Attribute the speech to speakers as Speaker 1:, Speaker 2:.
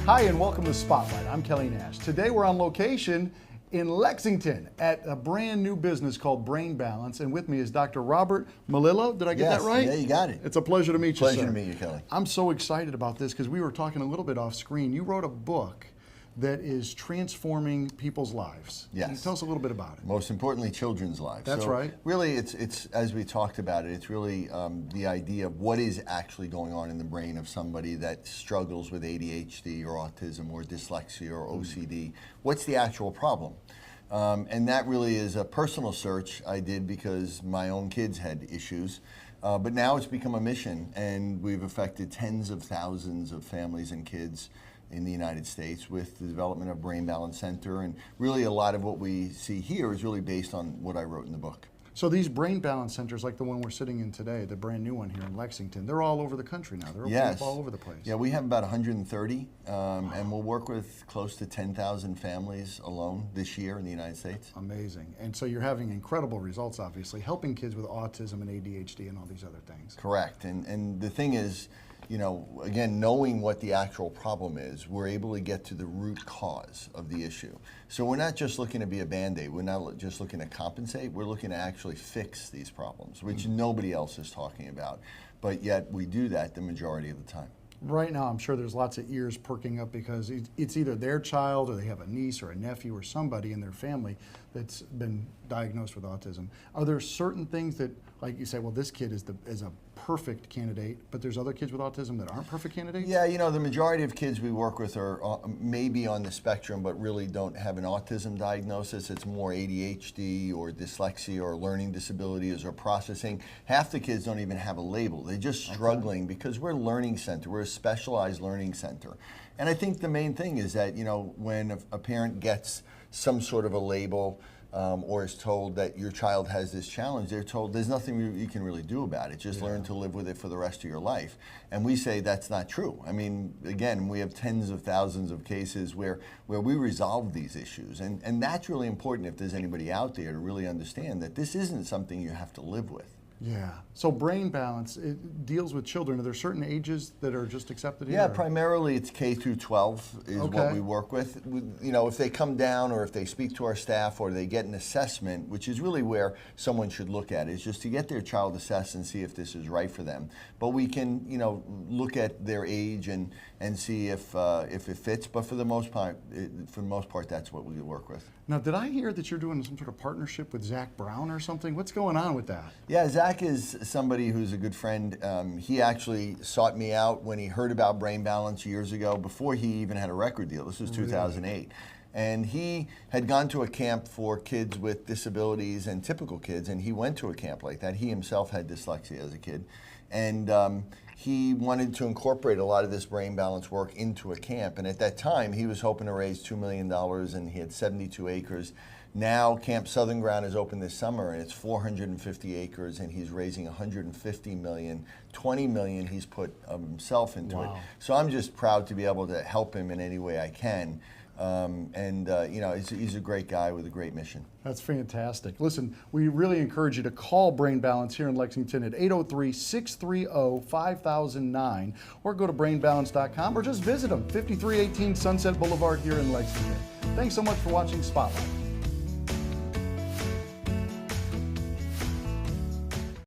Speaker 1: Hi, and welcome to Spotlight. I'm Kelly Nash. Today we're on location in Lexington at a brand new business called Brain Balance, and with me is Dr. Robert Melillo. Did I get that right?
Speaker 2: Yeah, you got it.
Speaker 1: It's a pleasure to meet you, sir.
Speaker 2: Pleasure to meet you, Kelly.
Speaker 1: I'm so excited about this because we were talking a little bit off screen. You wrote a book that is transforming people's lives.
Speaker 2: Yes.
Speaker 1: Can you tell us a little bit about it?
Speaker 2: Most importantly, children's lives.
Speaker 1: That's right.
Speaker 2: Really, it's as we talked about it, it's really the idea of what is actually going on in the brain of somebody that struggles with ADHD or autism or dyslexia or OCD. What's the actual problem? And that really is a personal search I did because my own kids had issues. But now it's become a mission, and we've affected tens of thousands of families and kids in the United States with the development of Brain Balance Center. And really a lot of what we see here is really based on what I wrote in the book.
Speaker 1: So these Brain Balance Centers, like the one we're sitting in today, the brand new one here in Lexington, they're all over the country now. They're opening up all over the place.
Speaker 2: Yeah, we have about 130, and we'll work with close to 10,000 families alone this year in the United States.
Speaker 1: Amazing. And so you're having incredible results, obviously, helping kids with autism and ADHD and all these other things.
Speaker 2: Correct. And the thing is, you know, again, knowing what the actual problem is, we're able to get to the root cause of the issue. So we're not just looking to be a Band-Aid. We're not just looking to compensate. We're looking to actually fix these problems, which nobody else is talking about. But yet we do that the majority of the time.
Speaker 1: Right now, I'm sure there's lots of ears perking up because it's either their child or they have a niece or a nephew or somebody in their family that's been diagnosed with autism. Are there certain things that, like you say, well, this kid is a perfect candidate, but there's other kids with autism that aren't perfect candidates?
Speaker 2: Yeah, you know, the majority of kids we work with are maybe on the spectrum, but really don't have an autism diagnosis. It's more ADHD or dyslexia or learning disabilities or processing. Half the kids don't even have a label. They're just struggling because we're a learning center. We're a specialized learning center. And I think the main thing is that, you know, when a parent gets some sort of a label, or is told that your child has this challenge, they're told there's nothing you can really do about it. Just learn to live with it for the rest of your life. And we say that's not true. I mean, again, we have tens of thousands of cases where we resolve these issues. And that's really important if there's anybody out there to really understand that this isn't something you have to live with.
Speaker 1: Yeah. So Brain Balance, it deals with children. Are there certain ages that are just accepted here?
Speaker 2: Yeah, primarily it's K through 12 is what we work with. You know, if they come down or if they speak to our staff or they get an assessment, which is really where someone should look at, is just to get their child assessed and see if this is right for them. But we can, you know, look at their age and see if it fits. But for the most part, that's what we work with.
Speaker 1: Now, did I hear that you're doing some sort of partnership with Zach Brown or something? What's going on with that?
Speaker 2: Yeah, Zach is somebody who's a good friend. He actually sought me out when he heard about Brain Balance years ago, before he even had a record deal. This was 2008. And he had gone to a camp for kids with disabilities and typical kids, and he went to a camp like that. He himself had dyslexia as a kid. And he wanted to incorporate a lot of this brain balance work into a camp. And at that time, he was hoping to raise $2 million, and he had 72 acres. Now, Camp Southern Ground is open this summer, and it's 450 acres, and he's raising $150 million. $20 million he's put himself into it. So I'm just proud to be able to help him in any way I can. You know, he's a great guy with a great mission.
Speaker 1: That's fantastic. Listen, we really encourage you to call Brain Balance here in Lexington at 803-630-5009, or go to brainbalance.com, or just visit them, 5318 Sunset Boulevard here in Lexington. Thanks so much for watching Spotlight.